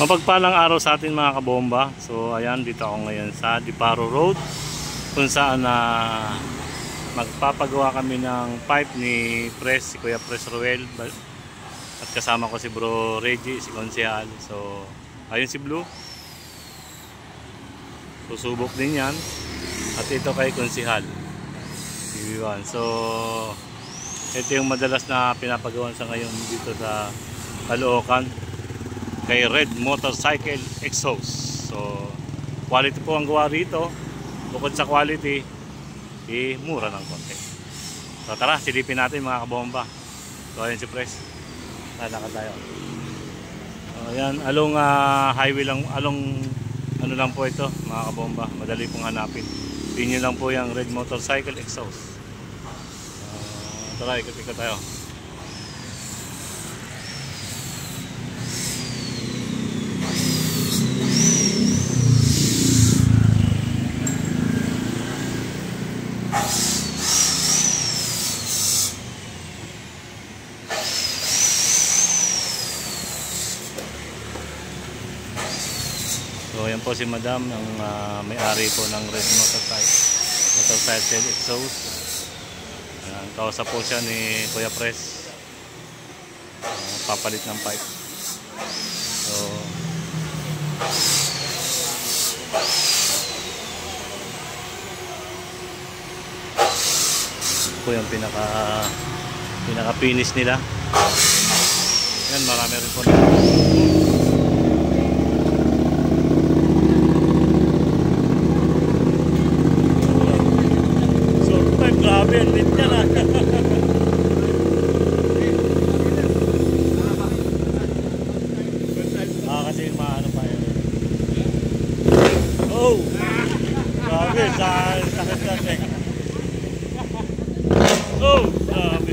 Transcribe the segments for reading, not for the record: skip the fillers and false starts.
Mapagpalang araw sa atin mga kabomba. So ayan, dito ako ngayon sa Diparo Road kung saan magpapagawa kami ng pipe ni Pres, si Kuya Pres Roel, at kasama ko si Bro Reggie, si Konsehal. So ayun si Blue, susubok din yan, at ito kay Konsehal TV1. So ito yung madalas na pinapagawa sa ngayon dito sa Caloocan kay Red Motorcycle Exhaust. So quality po ang gawa rito. Bukod sa quality, mura ng konti. So tara, silipin natin mga kabomba. So ayan si Pres, lalakad tayo. So ayan, along highway lang, along ano lang po ito mga kabomba, madali pong hanapin. Pinyo lang po yung Red Motorcycle Exhaust. Tara, ikot-ikot tayo. So yan po si Madam, ang may-ari po ng Red Motorcycle Exhaust. Kausap po siya ni Kuya Pres, papalit ng pipe. So po yung pinaka finish nila. Yan, marami rin po na. Grabe, lit niya na. Kasi maano pa yun. Oh! Grabe, sakit natin. Oh! Grabe.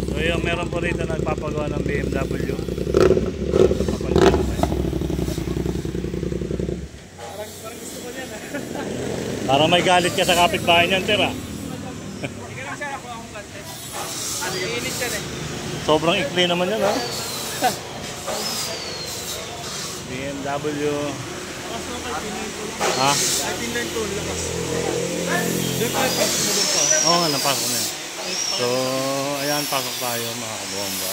So yung meron po rito nagpapagawa ng BMW. Parang may galit ka sa kapitbahay niyan, Tera. Hindi lang siya ako akong content. Iinit siya rin. Sobrang ikli naman yan, ha? BMW. Lakas mo kay Pinay ko. Ha? Ay, Pinay ko, lakas. Diyan tayo pasok mo doon pa. Oo nga, napasok na yan. So, ayan, pasok tayo mga kabomba.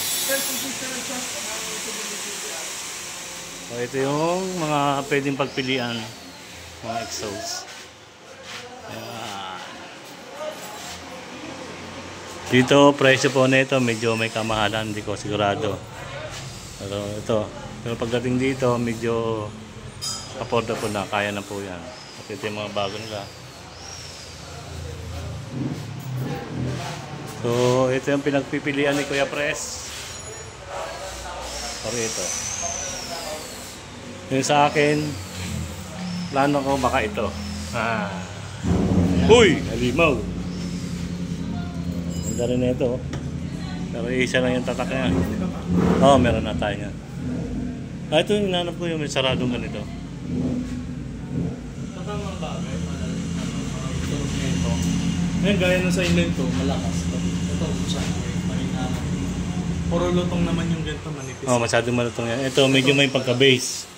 So, ito yung mga pwedeng pagpilian, mga exhaust. Ayan. Dito, presyo po na ito, medyo may kamahalan, hindi ko sigurado. Pero ito, pero pagdating dito, medyo affordable na, kaya na po yan. At ito yung mga bago nila. So, ito yung pinagpipilian ni Kuya Pres. Pero ito. Yung sa akin, plano ko baka ito. Uy! Halimaw! Ganda rin na ito. Pero isa lang yung tatak niya. Oo, meron na tayo niya. Ito yung hinanap ko yung may saradong ganito. Matamang bagay. Tulog na ito. Ngayon, gaya nung sa inlet to, malakas. Ito, siya. Marinana. Puro lutong naman yung ganito, manipis. Oo, masyadong malutong yan. Ito, medyo may pagka-base.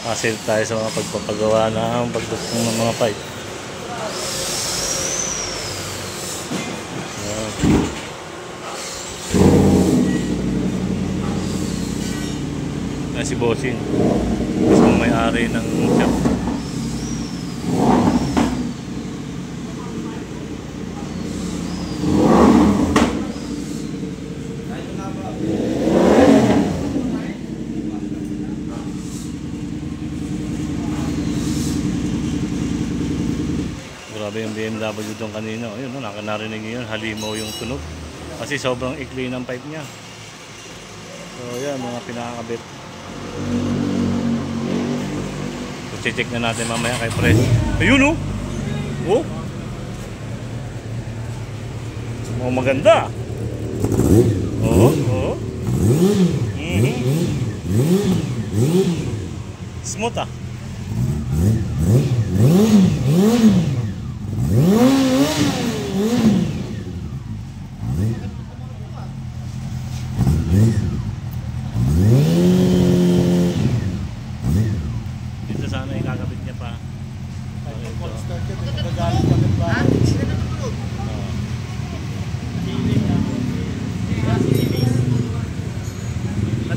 Kasi tayo sa mga pagpapagawa ng pagdugtong ng mga pipe. Yan si Bossing, mismong may-ari ng shop. Grabe yung BMW doon kanina. Ayun, nakanarinig nyo yun. Halimaw yung tunog. Kasi sobrang ikli ng pipe niya. So yan, mga pinakakabit. So check na natin mamaya kay Pres. Ayun, oh! Oh! Oh, maganda! Oh, oh! Smooth, ah!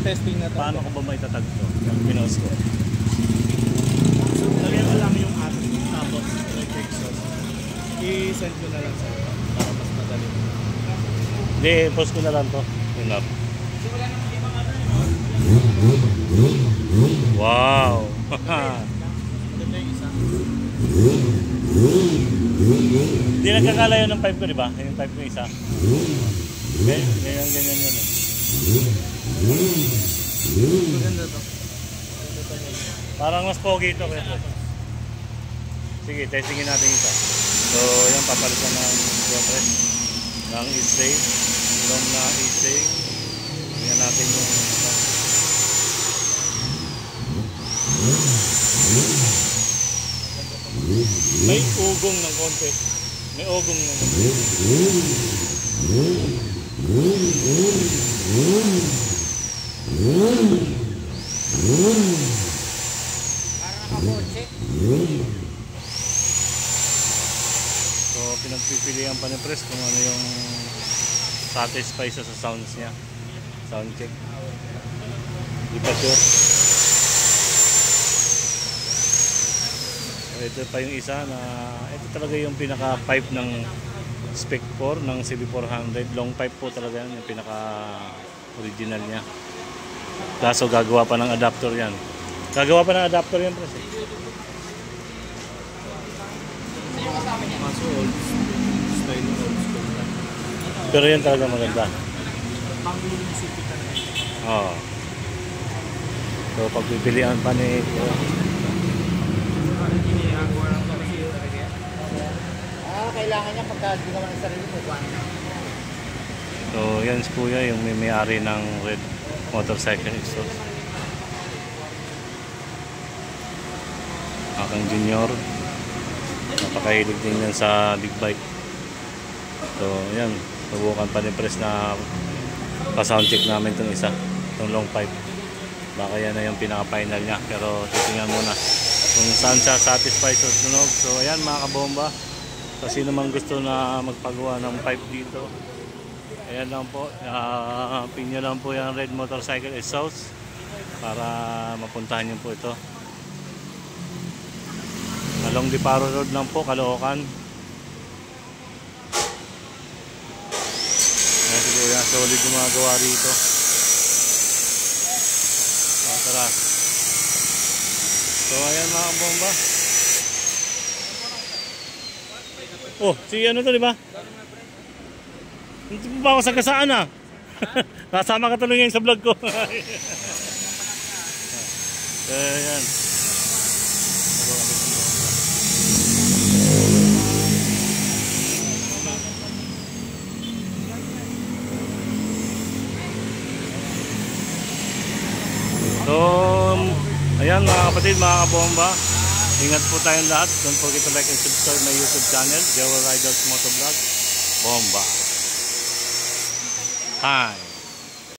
testing na to. Paano ko ba maitatag to? Yung pinost ko. So, lagyan ko lang yung ating tapos electric source. I-send ko na lang sa iyo para mas madali. Hindi, post ko na lang to. Enough. Wow! Maganda yung isa. Hindi nagkakalayo ng pipe ko, di ba? Yung pipe ko isa. Ganyan yun. Maganda to. Parang mas pogi ito. Sige, testingin natin isa. So, yan, papalitan ng compress ng E-stay. Long na E-stay. Tingnan natin yung may ugong ng konti. May ugong ng konti. So, pinagpipilian pa ni Press kung ano yung satisfy sa sounds niya. Sound check. Di pa sure. Ito pa yung isa na ito talaga yung pinaka pipe ng Spec 4 ng CB400. Long pipe po talaga yan, yung pinaka original niya. Kaso gagawa pa ng adapter yan. Gagawa pa ng adapter yan, Press. Kaso old style old school na. Pero yan talaga maganda. Pang-municipal ka na ito. Oo. So pagpipilian pa ni Kailangan niya pagka di naman ang sarili mo, buwan na. So yan si Kuya yung may-ari ng Red Motorcycle Exhaust. Akang junior. Napakahilig din yan sa big bike. So yan, subukan pa ni Press na pa-sound check namin itong isa, itong long pipe. Baka yan na yung pinaka-final niya, pero titingnan muna kung saan siya satisfy sa tunog. So ayan mga kabomba, kasi naman gusto na magpagawa ng pipe dito, ayan lang po, pin nyo lang po yung Red Motorcycle Exhaust para mapuntahan nyo po ito. Along Diparo Road lang po, Caloocan. Ayan si Kuya, solid yung mga gawa rito. Tara. So ayan mga kabomba. Oh, si ano to, di ba? Hindi pa ako sa kasaan ah. Kasama ka tuloy ngayon sa vlog ko. Ayan. So, ayan mga kapatid, mga kabomba. Ingat po tayong lahat. Don't forget to like and subscribe my YouTube channel, Jewel Riders Motovlog. Bomba time.